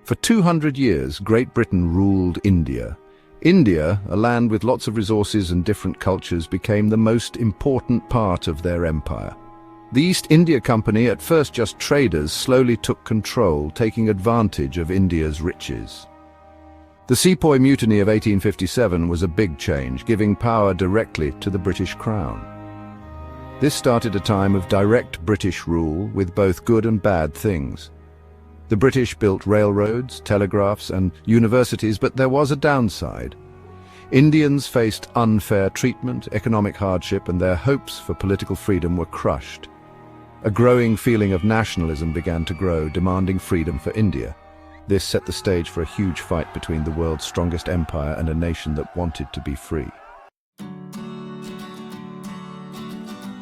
For 200 years, Great Britain ruled India. India, a land with lots of resources and different cultures, became the most important part of their empire. The East India Company, at first just traders, slowly took control, taking advantage of India's riches. The Sepoy Mutiny of 1857 was a big change, giving power directly to the British Crown. This started a time of direct British rule with both good and bad things. The British built railroads, telegraphs, and universities, but there was a downside. Indians faced unfair treatment, economic hardship, and their hopes for political freedom were crushed. A growing feeling of nationalism began to grow, demanding freedom for India. This set the stage for a huge fight between the world's strongest empire and a nation that wanted to be free.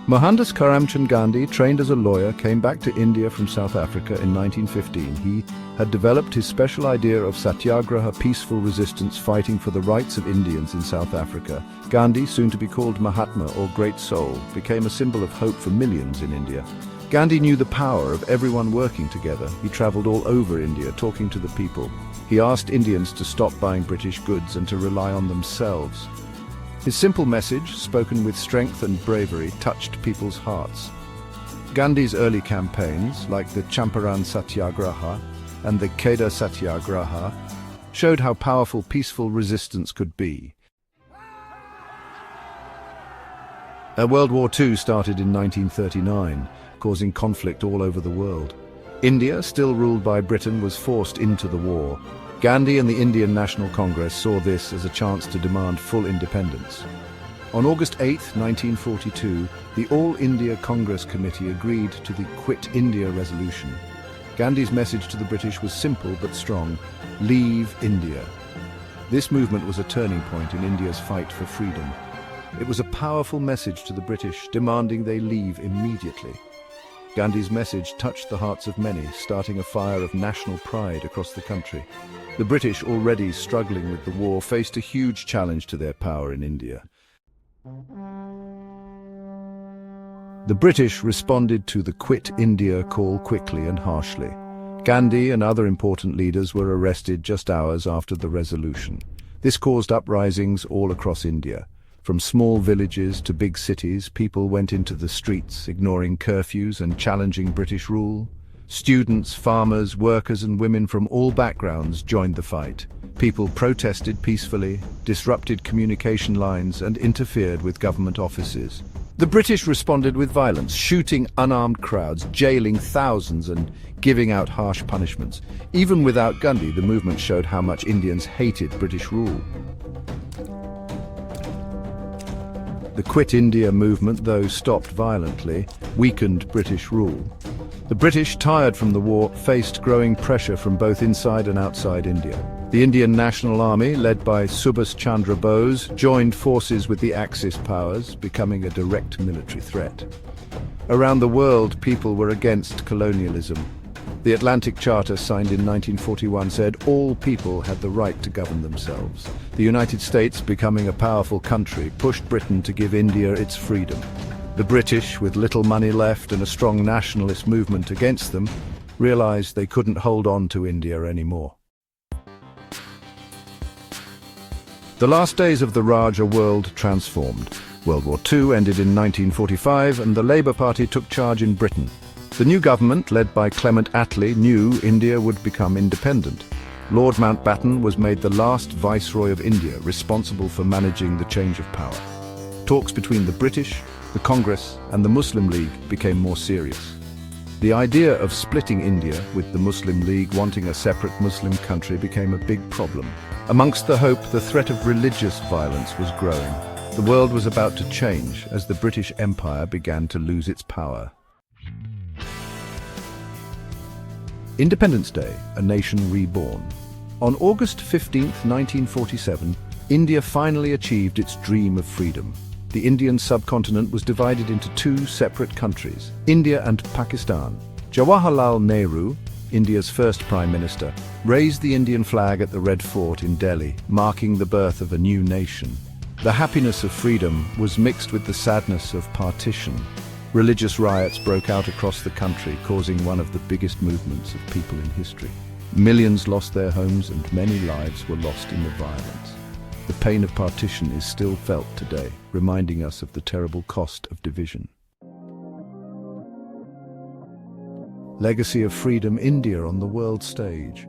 Mohandas Karamchand Gandhi, trained as a lawyer, came back to India from South Africa in 1915. He had developed his special idea of satyagraha, peaceful resistance, fighting for the rights of Indians in South Africa. Gandhi, soon to be called Mahatma or Great Soul, became a symbol of hope for millions in India. Gandhi knew the power of everyone working together. He traveled all over India, talking to the people. He asked Indians to stop buying British goods and to rely on themselves. His simple message, spoken with strength and bravery, touched people's hearts. Gandhi's early campaigns, like the Champaran Satyagraha and the Kheda Satyagraha, showed how powerful peaceful resistance could be. World War II started in 1939, causing conflict all over the world. India, still ruled by Britain, was forced into the war. Gandhi and the Indian National Congress saw this as a chance to demand full independence. On August 8, 1942, the All India Congress Committee agreed to the Quit India resolution. Gandhi's message to the British was simple but strong: leave India. This movement was a turning point in India's fight for freedom. It was a powerful message to the British, demanding they leave immediately. Gandhi's message touched the hearts of many, starting a fire of national pride across the country. The British, already struggling with the war, faced a huge challenge to their power in India. The British responded to the Quit India call quickly and harshly. Gandhi and other important leaders were arrested just hours after the resolution. This caused uprisings all across India. From small villages to big cities, people went into the streets, ignoring curfews and challenging British rule. Students, farmers, workers and women from all backgrounds joined the fight. People protested peacefully, disrupted communication lines and interfered with government offices. The British responded with violence, shooting unarmed crowds, jailing thousands and giving out harsh punishments. Even without Gandhi, the movement showed how much Indians hated British rule. The Quit India movement, though stopped violently, weakened British rule. The British, tired from the war, faced growing pressure from both inside and outside India. The Indian National Army, led by Subhas Chandra Bose, joined forces with the Axis powers, becoming a direct military threat. Around the world, people were against colonialism. The Atlantic Charter, signed in 1941, said all people had the right to govern themselves. The United States, becoming a powerful country, pushed Britain to give India its freedom. The British, with little money left and a strong nationalist movement against them, realized they couldn't hold on to India anymore. The last days of the Raj world transformed. World War II ended in 1945 and the Labour Party took charge in Britain. The new government, led by Clement Attlee, knew India would become independent. Lord Mountbatten was made the last Viceroy of India, responsible for managing the change of power. Talks between the British, the Congress and the Muslim League became more serious. The idea of splitting India, with the Muslim League wanting a separate Muslim country, became a big problem. Amongst the hope, the threat of religious violence was growing. The world was about to change as the British Empire began to lose its power. Independence Day, a nation reborn. On August 15, 1947, India finally achieved its dream of freedom. The Indian subcontinent was divided into two separate countries, India and Pakistan. Jawaharlal Nehru, India's first Prime Minister, raised the Indian flag at the Red Fort in Delhi, marking the birth of a new nation. The happiness of freedom was mixed with the sadness of partition. Religious riots broke out across the country, causing one of the biggest movements of people in history. Millions lost their homes and many lives were lost in the violence. The pain of partition is still felt today, reminding us of the terrible cost of division. Legacy of freedom: India on the world stage.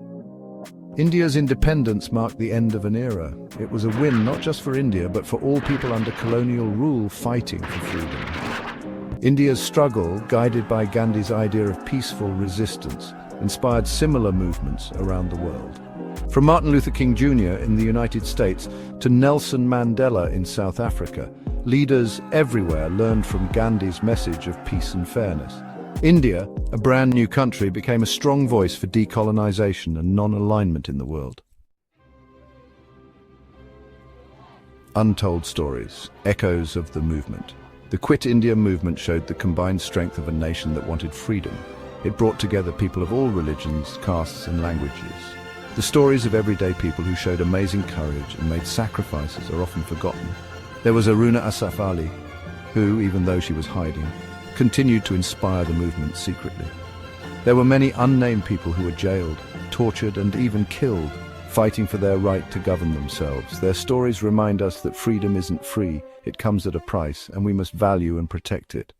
India's independence marked the end of an era. It was a win not just for India, but for all people under colonial rule fighting for freedom. India's struggle, guided by Gandhi's idea of peaceful resistance, inspired similar movements around the world. From Martin Luther King Jr. in the United States to Nelson Mandela in South Africa, leaders everywhere learned from Gandhi's message of peace and fairness. India, a brand new country, became a strong voice for decolonization and non-alignment in the world. Untold stories, echoes of the movement. The Quit India movement showed the combined strength of a nation that wanted freedom. It brought together people of all religions, castes and languages. The stories of everyday people who showed amazing courage and made sacrifices are often forgotten. There was Aruna Asaf Ali, who, even though she was hiding, continued to inspire the movement secretly. There were many unnamed people who were jailed, tortured and even killed, fighting for their right to govern themselves. Their stories remind us that freedom isn't free, it comes at a price, and we must value and protect it.